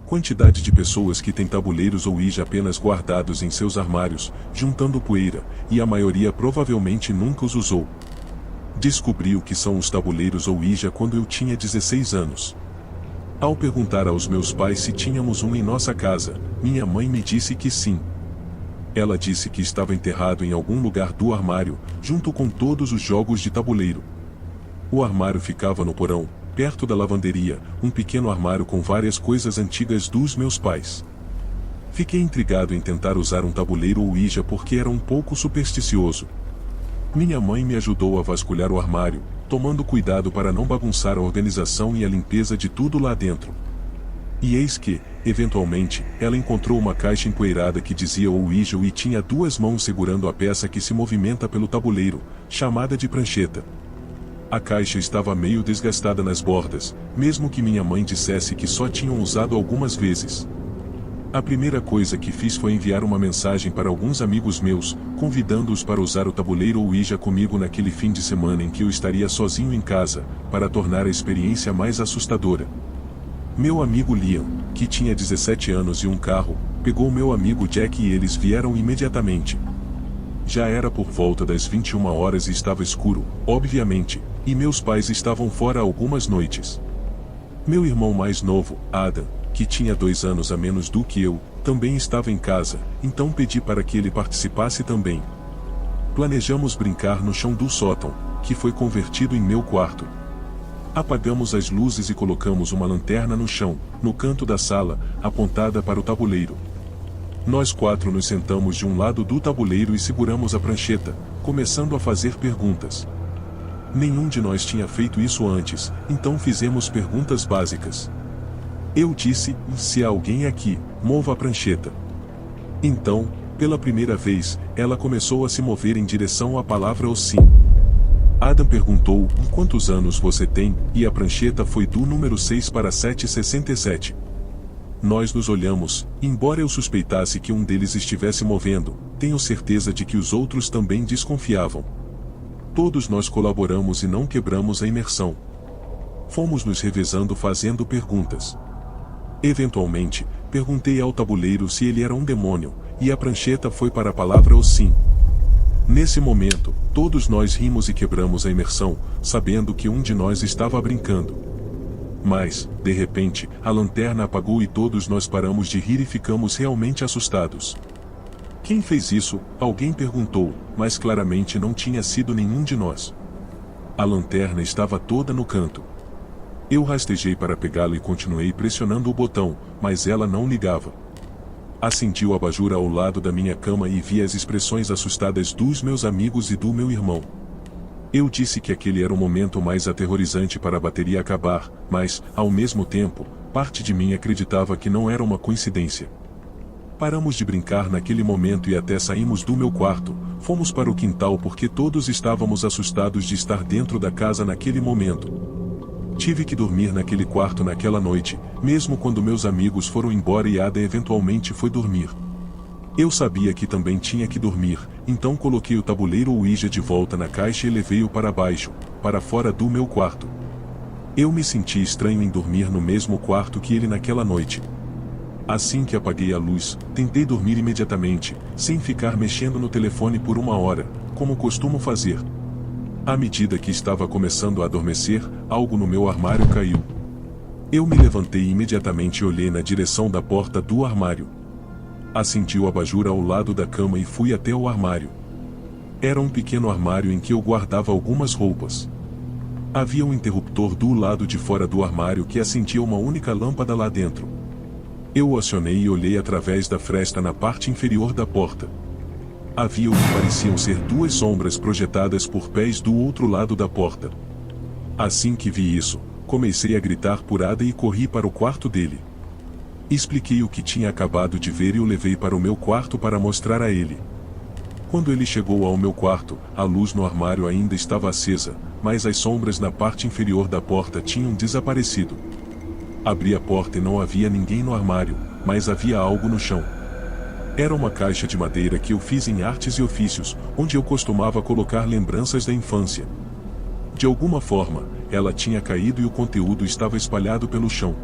Quantidade de pessoas que têm tabuleiros Ouija apenas guardados em seus armários, juntando poeira, e a maioria provavelmente nunca os usou. Descobri o que são os tabuleiros Ouija quando eu tinha 16 anos. Ao perguntar aos meus pais se tínhamos um em nossa casa, minha mãe me disse que sim. Ela disse que estava enterrado em algum lugar do armário, junto com todos os jogos de tabuleiro. O armário ficava no porão, perto da lavanderia, um pequeno armário com várias coisas antigas dos meus pais. Fiquei intrigado em tentar usar um tabuleiro Ouija porque era um pouco supersticioso. Minha mãe me ajudou a vasculhar o armário, tomando cuidado para não bagunçar a organização e a limpeza de tudo lá dentro. E eis que, eventualmente, ela encontrou uma caixa empoeirada que dizia Ouija e tinha duas mãos segurando a peça que se movimenta pelo tabuleiro, chamada de prancheta. A caixa estava meio desgastada nas bordas, mesmo que minha mãe dissesse que só tinham usado algumas vezes. A primeira coisa que fiz foi enviar uma mensagem para alguns amigos meus, convidando-os para usar o tabuleiro Ouija comigo naquele fim de semana em que eu estaria sozinho em casa, para tornar a experiência mais assustadora. Meu amigo Liam, que tinha 17 anos e um carro, pegou meu amigo Jack e eles vieram imediatamente. Já era por volta das 21 horas e estava escuro, obviamente, e meus pais estavam fora algumas noites. Meu irmão mais novo, Adam, que tinha 2 anos a menos do que eu, também estava em casa, então pedi para que ele participasse também. Planejamos brincar no chão do sótão, que foi convertido em meu quarto. Apagamos as luzes e colocamos uma lanterna no chão, no canto da sala, apontada para o tabuleiro. Nós 4 nos sentamos de um lado do tabuleiro e seguramos a prancheta, começando a fazer perguntas. Nenhum de nós tinha feito isso antes, então fizemos perguntas básicas. Eu disse, se há alguém aqui, mova a prancheta. Então, pela primeira vez, ela começou a se mover em direção à palavra sim. Adam perguntou, quantos anos você tem, e a prancheta foi do número 6 para 767. Nós nos olhamos, e embora eu suspeitasse que um deles estivesse movendo, tenho certeza de que os outros também desconfiavam. Todos nós colaboramos e não quebramos a imersão. Fomos nos revezando fazendo perguntas. Eventualmente, perguntei ao tabuleiro se ele era um demônio, e a prancheta foi para a palavra sim. Nesse momento, todos nós rimos e quebramos a imersão, sabendo que um de nós estava brincando. Mas, de repente, a lanterna apagou e todos nós paramos de rir e ficamos realmente assustados. Quem fez isso? Alguém perguntou, mas claramente não tinha sido nenhum de nós. A lanterna estava toda no canto. Eu rastejei para pegá-la e continuei pressionando o botão, mas ela não ligava. Acendi o abajur ao lado da minha cama e vi as expressões assustadas dos meus amigos e do meu irmão. Eu disse que aquele era o momento mais aterrorizante para a bateria acabar, mas, ao mesmo tempo, parte de mim acreditava que não era uma coincidência. Paramos de brincar naquele momento e até saímos do meu quarto, fomos para o quintal porque todos estávamos assustados de estar dentro da casa naquele momento. Tive que dormir naquele quarto naquela noite, mesmo quando meus amigos foram embora e Ada eventualmente foi dormir. Eu sabia que também tinha que dormir, então coloquei o tabuleiro Ouija de volta na caixa e levei-o para baixo, para fora do meu quarto. Eu me senti estranho em dormir no mesmo quarto que ele naquela noite. Assim que apaguei a luz, tentei dormir imediatamente, sem ficar mexendo no telefone por 1 hora, como costumo fazer. À medida que estava começando a adormecer, algo no meu armário caiu. Eu me levantei imediatamente e olhei na direção da porta do armário. Acendi o abajur ao lado da cama e fui até o armário. Era um pequeno armário em que eu guardava algumas roupas. Havia um interruptor do lado de fora do armário que acendia uma única lâmpada lá dentro. Eu o acionei e olhei através da fresta na parte inferior da porta. Havia o que pareciam ser 2 sombras projetadas por pés do outro lado da porta. Assim que vi isso, comecei a gritar por Ada e corri para o quarto dele. Expliquei o que tinha acabado de ver e o levei para o meu quarto para mostrar a ele. Quando ele chegou ao meu quarto, a luz no armário ainda estava acesa, mas as sombras na parte inferior da porta tinham desaparecido. Abri a porta e não havia ninguém no armário, mas havia algo no chão. Era uma caixa de madeira que eu fiz em artes e ofícios, onde eu costumava colocar lembranças da infância. De alguma forma, ela tinha caído e o conteúdo estava espalhado pelo chão.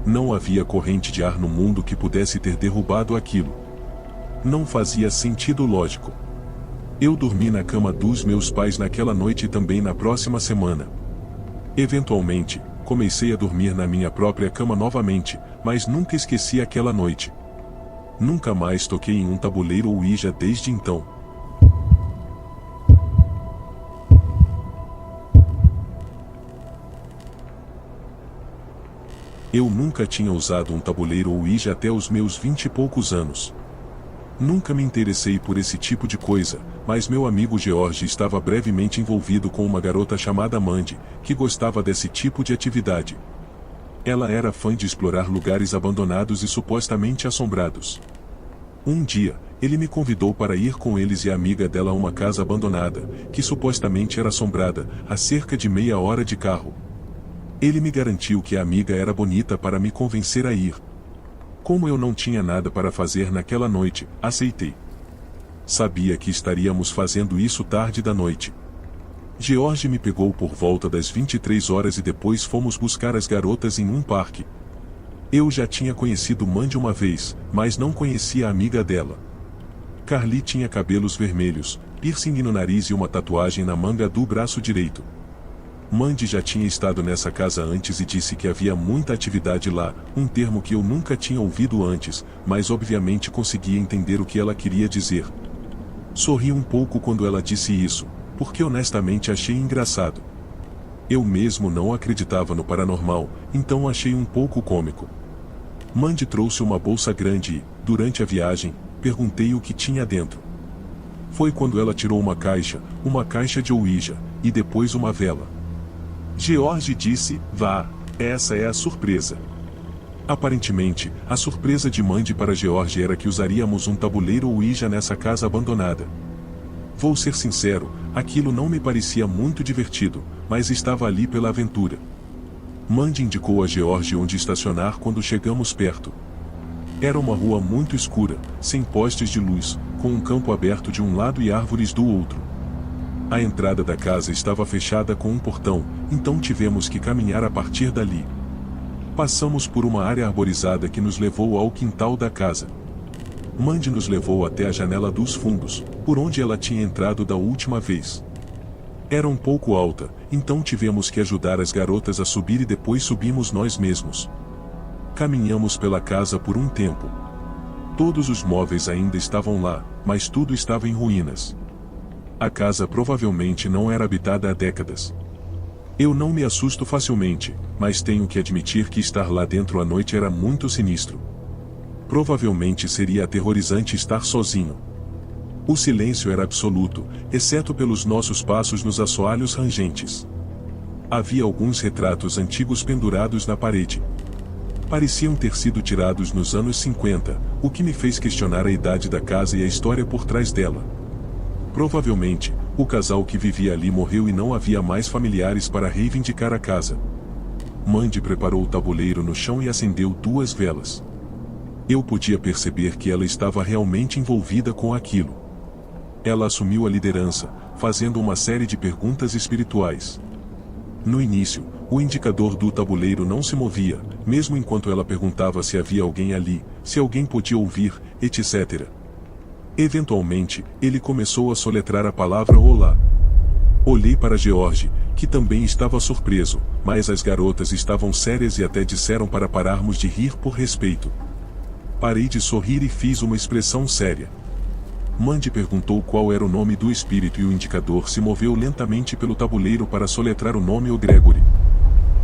Não havia corrente de ar no mundo que pudesse ter derrubado aquilo. Não fazia sentido lógico. Eu dormi na cama dos meus pais naquela noite e também na próxima semana. Eventualmente, comecei a dormir na minha própria cama novamente, mas nunca esqueci aquela noite. Nunca mais toquei em um tabuleiro Ouija desde então. Eu nunca tinha usado um tabuleiro Ouija até os meus 20 e poucos anos. Nunca me interessei por esse tipo de coisa, mas meu amigo George estava brevemente envolvido com uma garota chamada Mandy, que gostava desse tipo de atividade. Ela era fã de explorar lugares abandonados e supostamente assombrados. Um dia, ele me convidou para ir com eles e a amiga dela a uma casa abandonada, que supostamente era assombrada, a cerca de meia hora de carro. Ele me garantiu que a amiga era bonita para me convencer a ir. Como eu não tinha nada para fazer naquela noite, aceitei. Sabia que estaríamos fazendo isso tarde da noite. George me pegou por volta das 23 horas e depois fomos buscar as garotas em um parque. Eu já tinha conhecido Mandy uma vez, mas não conhecia a amiga dela. Carly tinha cabelos vermelhos, piercing no nariz e uma tatuagem na manga do braço direito. Mandy já tinha estado nessa casa antes e disse que havia muita atividade lá, um termo que eu nunca tinha ouvido antes, mas obviamente conseguia entender o que ela queria dizer. Sorri um pouco quando ela disse isso, porque honestamente achei engraçado. Eu mesmo não acreditava no paranormal, então achei um pouco cômico. Mandy trouxe uma bolsa grande e, durante a viagem, perguntei o que tinha dentro. Foi quando ela tirou uma caixa de Ouija, e depois uma vela. George disse, vá, essa é a surpresa. Aparentemente, a surpresa de Mandy para George era que usaríamos um tabuleiro Ouija nessa casa abandonada. Vou ser sincero, aquilo não me parecia muito divertido, mas estava ali pela aventura. Mandy indicou a George onde estacionar quando chegamos perto. Era uma rua muito escura, sem postes de luz, com um campo aberto de um lado e árvores do outro. A entrada da casa estava fechada com um portão, então tivemos que caminhar a partir dali. Passamos por uma área arborizada que nos levou ao quintal da casa. Mandy nos levou até a janela dos fundos, por onde ela tinha entrado da última vez. Era um pouco alta, então tivemos que ajudar as garotas a subir e depois subimos nós mesmos. Caminhamos pela casa por um tempo. Todos os móveis ainda estavam lá, mas tudo estava em ruínas. A casa provavelmente não era habitada há décadas. Eu não me assusto facilmente, mas tenho que admitir que estar lá dentro à noite era muito sinistro. Provavelmente seria aterrorizante estar sozinho. O silêncio era absoluto, exceto pelos nossos passos nos assoalhos rangentes. Havia alguns retratos antigos pendurados na parede. Pareciam ter sido tirados nos anos 50, o que me fez questionar a idade da casa e a história por trás dela. Provavelmente, o casal que vivia ali morreu e não havia mais familiares para reivindicar a casa. Mandy preparou o tabuleiro no chão e acendeu 2 velas. Eu podia perceber que ela estava realmente envolvida com aquilo. Ela assumiu a liderança, fazendo uma série de perguntas espirituais. No início, o indicador do tabuleiro não se movia, mesmo enquanto ela perguntava se havia alguém ali, se alguém podia ouvir, etc. Eventualmente, ele começou a soletrar a palavra Olá. Olhei para George, que também estava surpreso, mas as garotas estavam sérias e até disseram para pararmos de rir por respeito. Parei de sorrir e fiz uma expressão séria. Mandy perguntou qual era o nome do espírito e o indicador se moveu lentamente pelo tabuleiro para soletrar o nome o Gregory.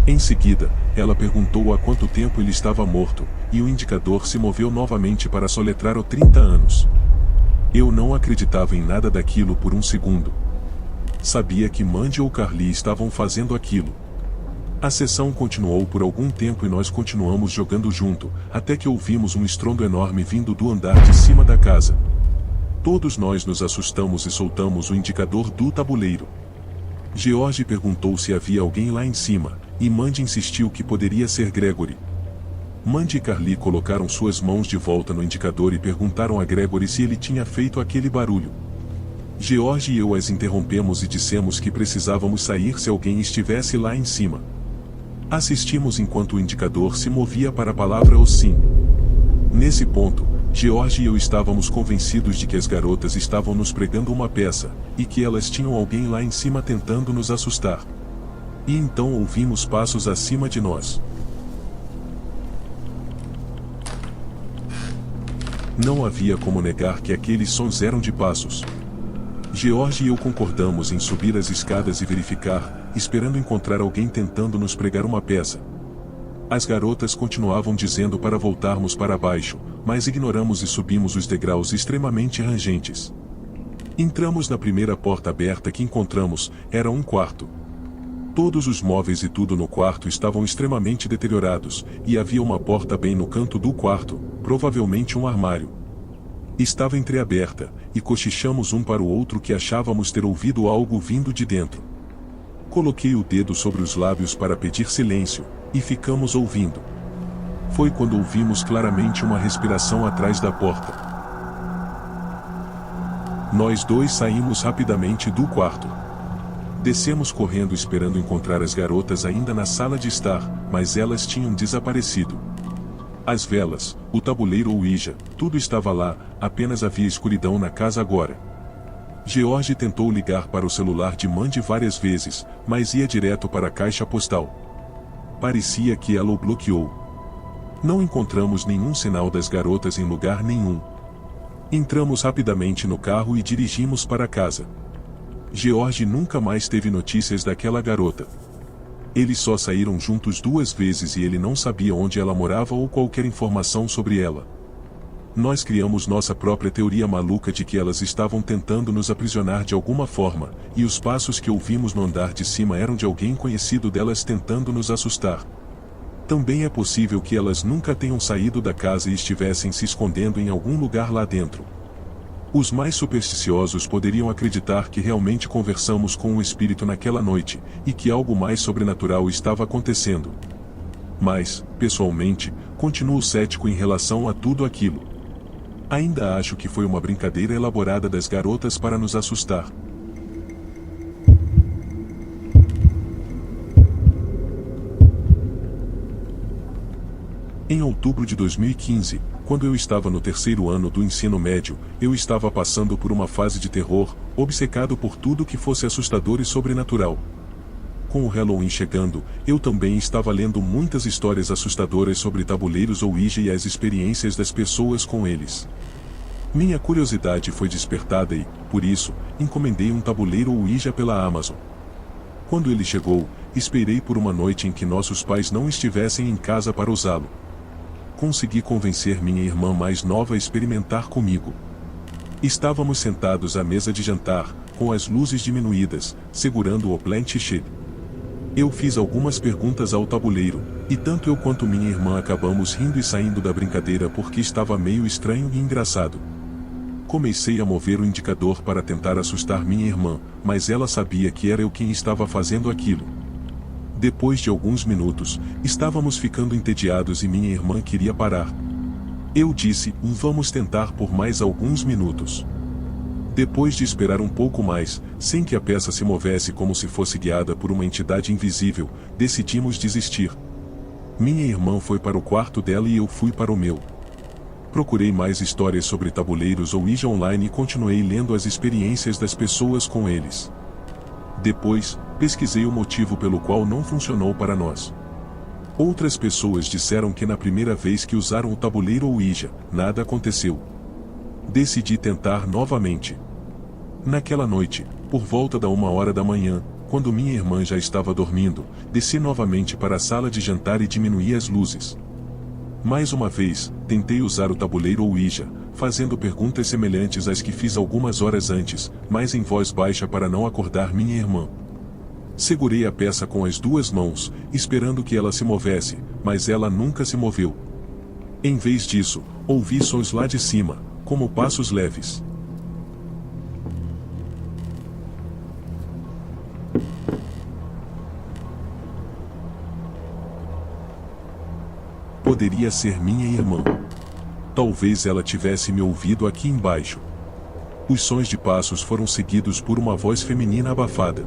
Em seguida, ela perguntou há quanto tempo ele estava morto, e o indicador se moveu novamente para soletrar o 30 anos. Eu não acreditava em nada daquilo por um segundo. Sabia que Mandy ou Carly estavam fazendo aquilo. A sessão continuou por algum tempo e nós continuamos jogando junto, até que ouvimos um estrondo enorme vindo do andar de cima da casa. Todos nós nos assustamos e soltamos o indicador do tabuleiro. George perguntou se havia alguém lá em cima, e Mandy insistiu que poderia ser Gregory. Mandy e Carly colocaram suas mãos de volta no indicador e perguntaram a Gregory se ele tinha feito aquele barulho. George e eu as interrompemos e dissemos que precisávamos sair se alguém estivesse lá em cima. Assistimos enquanto o indicador se movia para a palavra ou sim. Nesse ponto, George e eu estávamos convencidos de que as garotas estavam nos pregando uma peça, e que elas tinham alguém lá em cima tentando nos assustar. E então ouvimos passos acima de nós. Não havia como negar que aqueles sons eram de passos. George e eu concordamos em subir as escadas e verificar, esperando encontrar alguém tentando nos pregar uma peça. As garotas continuavam dizendo para voltarmos para baixo, mas ignoramos e subimos os degraus extremamente rangentes. Entramos na primeira porta aberta que encontramos, era um quarto. Todos os móveis e tudo no quarto estavam extremamente deteriorados, e havia uma porta bem no canto do quarto, provavelmente um armário. Estava entreaberta, e cochichamos um para o outro que achávamos ter ouvido algo vindo de dentro. Coloquei o dedo sobre os lábios para pedir silêncio, e ficamos ouvindo. Foi quando ouvimos claramente uma respiração atrás da porta. Nós dois saímos rapidamente do quarto. Descemos correndo esperando encontrar as garotas ainda na sala de estar, mas elas tinham desaparecido. As velas, o tabuleiro Ouija, tudo estava lá, apenas havia escuridão na casa agora. George tentou ligar para o celular de Mandy várias vezes, mas ia direto para a caixa postal. Parecia que ela o bloqueou. Não encontramos nenhum sinal das garotas em lugar nenhum. Entramos rapidamente no carro e dirigimos para casa. George nunca mais teve notícias daquela garota. Eles só saíram juntos 2 vezes e ele não sabia onde ela morava ou qualquer informação sobre ela. Nós criamos nossa própria teoria maluca de que elas estavam tentando nos aprisionar de alguma forma, e os passos que ouvimos no andar de cima eram de alguém conhecido delas tentando nos assustar. Também é possível que elas nunca tenham saído da casa e estivessem se escondendo em algum lugar lá dentro. Os mais supersticiosos poderiam acreditar que realmente conversamos com um espírito naquela noite, e que algo mais sobrenatural estava acontecendo. Mas, pessoalmente, continuo cético em relação a tudo aquilo. Ainda acho que foi uma brincadeira elaborada das garotas para nos assustar. Em outubro de 2015, quando eu estava no 3º ano do ensino médio, eu estava passando por uma fase de terror, obcecado por tudo que fosse assustador e sobrenatural. Com o Halloween chegando, eu também estava lendo muitas histórias assustadoras sobre tabuleiros Ouija e as experiências das pessoas com eles. Minha curiosidade foi despertada e, por isso, encomendei um tabuleiro Ouija pela Amazon. Quando ele chegou, esperei por uma noite em que nossos pais não estivessem em casa para usá-lo. Consegui convencer minha irmã mais nova a experimentar comigo. Estávamos sentados à mesa de jantar, com as luzes diminuídas, segurando o plant sheet. Eu fiz algumas perguntas ao tabuleiro, e tanto eu quanto minha irmã acabamos rindo e saindo da brincadeira porque estava meio estranho e engraçado. Comecei a mover o indicador para tentar assustar minha irmã, mas ela sabia que era eu quem estava fazendo aquilo. Depois de alguns minutos, estávamos ficando entediados e minha irmã queria parar. Eu disse, vamos tentar por mais alguns minutos. Depois de esperar um pouco mais, sem que a peça se movesse como se fosse guiada por uma entidade invisível, decidimos desistir. Minha irmã foi para o quarto dela e eu fui para o meu. Procurei mais histórias sobre tabuleiros Ouija online e continuei lendo as experiências das pessoas com eles. Depois, pesquisei o motivo pelo qual não funcionou para nós. Outras pessoas disseram que na primeira vez que usaram o tabuleiro Ouija, nada aconteceu. Decidi tentar novamente. Naquela noite, por volta da 1h da manhã, quando minha irmã já estava dormindo, desci novamente para a sala de jantar e diminuí as luzes. Mais uma vez, tentei usar o tabuleiro Ouija, fazendo perguntas semelhantes às que fiz algumas horas antes, mas em voz baixa para não acordar minha irmã. Segurei a peça com as 2 mãos, esperando que ela se movesse, mas ela nunca se moveu. Em vez disso, ouvi sons lá de cima, como passos leves. Poderia ser minha irmã. Talvez ela tivesse me ouvido aqui embaixo. Os sons de passos foram seguidos por uma voz feminina abafada.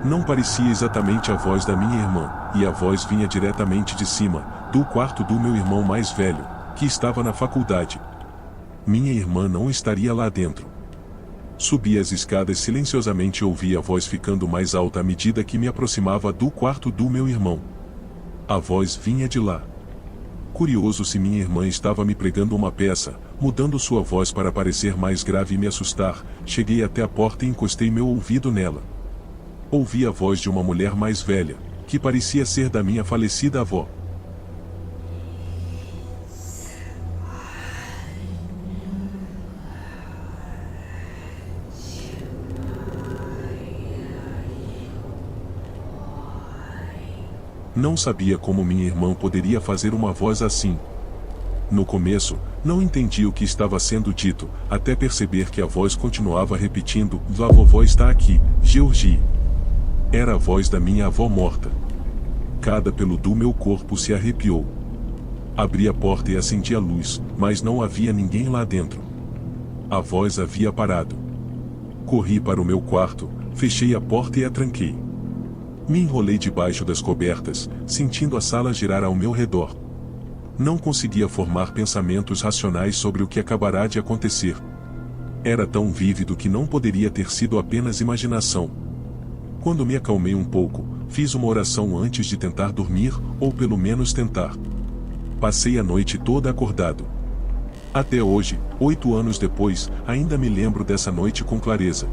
Não parecia exatamente a voz da minha irmã, e a voz vinha diretamente de cima, do quarto do meu irmão mais velho, que estava na faculdade. Minha irmã não estaria lá dentro. Subi as escadas silenciosamente e ouvi a voz ficando mais alta à medida que me aproximava do quarto do meu irmão. A voz vinha de lá. Curioso se minha irmã estava me pregando uma peça, mudando sua voz para parecer mais grave e me assustar, cheguei até a porta e encostei meu ouvido nela. Ouvi a voz de uma mulher mais velha, que parecia ser da minha falecida avó. Não sabia como minha irmã poderia fazer uma voz assim. No começo, não entendi o que estava sendo dito, até perceber que a voz continuava repetindo: "A vovó está aqui, Georgie." Era a voz da minha avó morta. Cada pelo do meu corpo se arrepiou. Abri a porta e acendi a luz, mas não havia ninguém lá dentro. A voz havia parado. Corri para o meu quarto, fechei a porta e a tranquei. Me enrolei debaixo das cobertas, sentindo a sala girar ao meu redor. Não conseguia formar pensamentos racionais sobre o que acabará de acontecer. Era tão vívido que não poderia ter sido apenas imaginação. Quando me acalmei um pouco, fiz uma oração antes de tentar dormir, ou pelo menos tentar. Passei a noite toda acordado. Até hoje, 8 anos depois, ainda me lembro dessa noite com clareza.